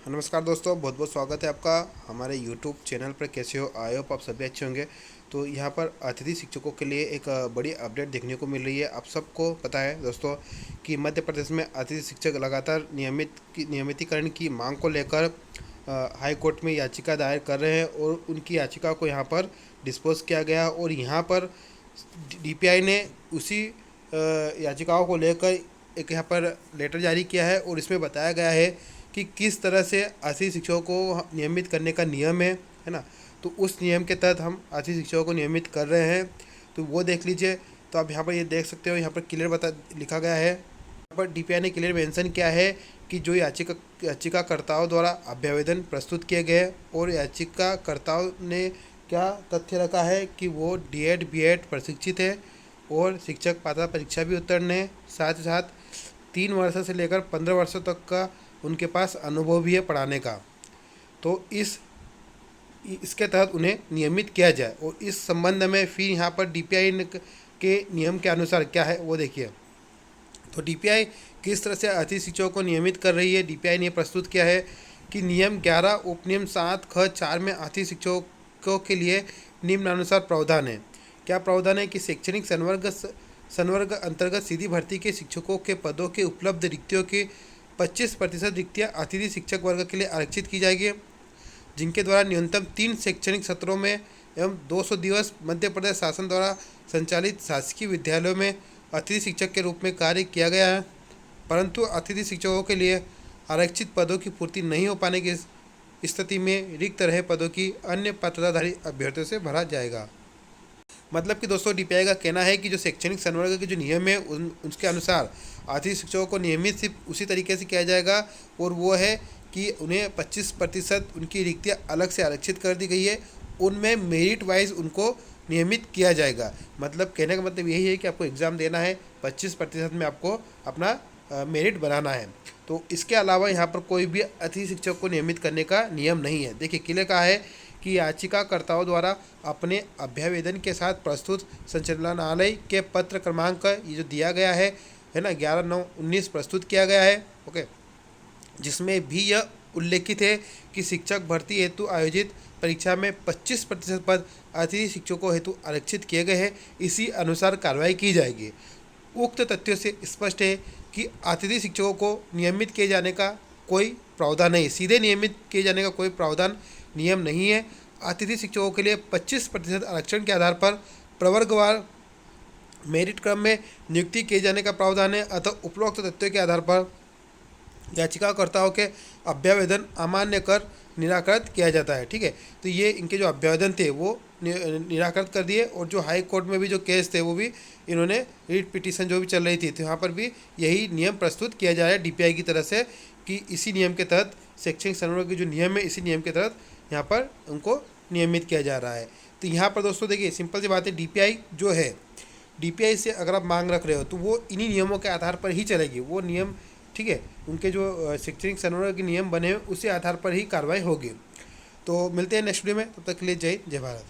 नमस्कार दोस्तों, बहुत बहुत स्वागत है आपका हमारे यूट्यूब चैनल पर। कैसे हो? आई होप आप सभी अच्छे होंगे। तो यहाँ पर अतिथि शिक्षकों के लिए एक बड़ी अपडेट देखने को मिल रही है। आप सबको पता है दोस्तों कि मध्य प्रदेश में अतिथि शिक्षक लगातार नियमितीकरण की मांग को लेकर हाई कोर्ट में याचिका दायर कर रहे हैं और उनकी याचिका को यहाँ पर डिस्पोज किया गया और यहाँ पर डीपीआई ने उसी याचिकाओं को लेकर एक यहाँ पर लेटर जारी किया है और इसमें बताया गया है कि किस तरह से अतिथि शिक्षकों को नियमित करने का नियम है ना। तो उस नियम के तहत हम अतिथि शिक्षकों को नियमित कर रहे हैं, तो वो देख लीजिए। तो आप यहाँ पर ये देख सकते हो, यहाँ पर क्लियर लिखा गया है। यहाँ पर डीपीआई ने क्लियर मेंशन किया है कि जो याचिकाकर्ताओं द्वारा अभ्यावेदन प्रस्तुत किए गए और याचिकाकर्ताओं ने क्या तथ्य रखा है कि वो डीएड बीएड प्रशिक्षित है और शिक्षक पात्रता परीक्षा भी उत्तीर्ण है। साथ ही साथ 3 वर्ष से लेकर 15 वर्षों तक का उनके पास अनुभव भी है पढ़ाने का। तो इसके तहत उन्हें नियमित किया जाए। और इस संबंध में फिर यहाँ पर डीपीआई के नियम के अनुसार क्या है वो देखिए। तो डीपीआई किस तरह से अतिथि शिक्षकों को नियमित कर रही है, डीपीआई ने प्रस्तुत किया है कि नियम 11 उपनियम 7 ख 4 में अतिथि शिक्षकों के लिए निम्नानुसार प्रावधान है। क्या प्रावधान है कि शैक्षणिक संवर्ग अंतर्गत सीधी भर्ती के शिक्षकों के पदों के उपलब्ध रिक्तियों की 25% रिक्तियाँ अतिथि शिक्षक वर्ग के लिए आरक्षित की जाएगी, जिनके द्वारा न्यूनतम 3 शैक्षणिक सत्रों में एवं 200 दिवस मध्य प्रदेश शासन द्वारा संचालित शासकीय विद्यालयों में अतिथि शिक्षक के रूप में कार्य किया गया है। परंतु अतिथि शिक्षकों के लिए आरक्षित पदों की पूर्ति नहीं हो पाने की स्थिति में रिक्त रहे पदों की अन्य पात्रताधारी अभ्यर्थियों से भरा जाएगा। मतलब कि दोस्तों डीपीआई का कहना है कि जो शैक्षणिक संवर्ग के जो नियम है उसके अनुसार अतिथि शिक्षकों को नियमित सिर्फ उसी तरीके से किया जाएगा, और वो है कि उन्हें 25% उनकी रिक्तियाँ अलग से आरक्षित कर दी गई है, उनमें मेरिट वाइज उनको नियमित किया जाएगा। मतलब कहने का मतलब यही है कि आपको एग्ज़ाम देना है, 25% में आपको अपना मेरिट बनाना है। तो इसके अलावा यहाँ पर कोई भी अतिथि शिक्षक को नियमित करने का नियम नहीं है। देखिए क्लियर कहा है कि याचिकाकर्ताओं द्वारा अपने अभ्यावेदन के साथ प्रस्तुत संचालनालय के पत्र क्रमांक ये जो दिया गया है ना 11/9/19 प्रस्तुत किया गया है। ओके, जिसमें भी यह उल्लेखित है कि शिक्षक भर्ती हेतु आयोजित परीक्षा में 25% पद अतिथि शिक्षकों हेतु आरक्षित किए गए हैं। इसी अनुसार कार्रवाई की जाएगी। उक्त तथ्यों से स्पष्ट है कि अतिथि शिक्षकों को नियमित किए जाने का कोई प्रावधान नहीं, सीधे नियमित किए जाने का कोई प्रावधान नियम नहीं है। अतिथि शिक्षकों के लिए 25% आरक्षण के आधार पर प्रवर्गवार मेरिट क्रम में नियुक्ति किए जाने का प्रावधान है। अतः उपरोक्त तथ्यों के आधार पर याचिकाकर्ताओं के अभ्यावेदन अमान्य कर निराकृत किया जाता है। ठीक है, तो ये इनके जो अभ्यावेदन थे वो निराकृत कर दिए, और जो हाई कोर्ट में भी जो केस थे वो भी इन्होंने रिट पिटीशन जो भी चल रही थी, तो यहाँ पर भी यही नियम प्रस्तुत किया जा रहा है डीपीआई की तरफ से कि इसी नियम के तहत शैक्षणिक संवर्ग के जो नियम है इसी नियम के तहत यहाँ पर उनको नियमित किया जा रहा है। तो यहाँ पर दोस्तों देखिए सिंपल सी बात है, डीपीआई जो है, डीपीआई से अगर आप मांग रख रहे हो तो वो इन्हीं नियमों के आधार पर ही चलेगी। वो नियम ठीक है, उनके जो शैक्षणिक संवर्ग के नियम बने हैं उसी आधार पर ही कार्रवाई होगी। तो मिलते हैं नेक्स्ट वीडियो में, तब तक के लिए जय हिंद जय भारत।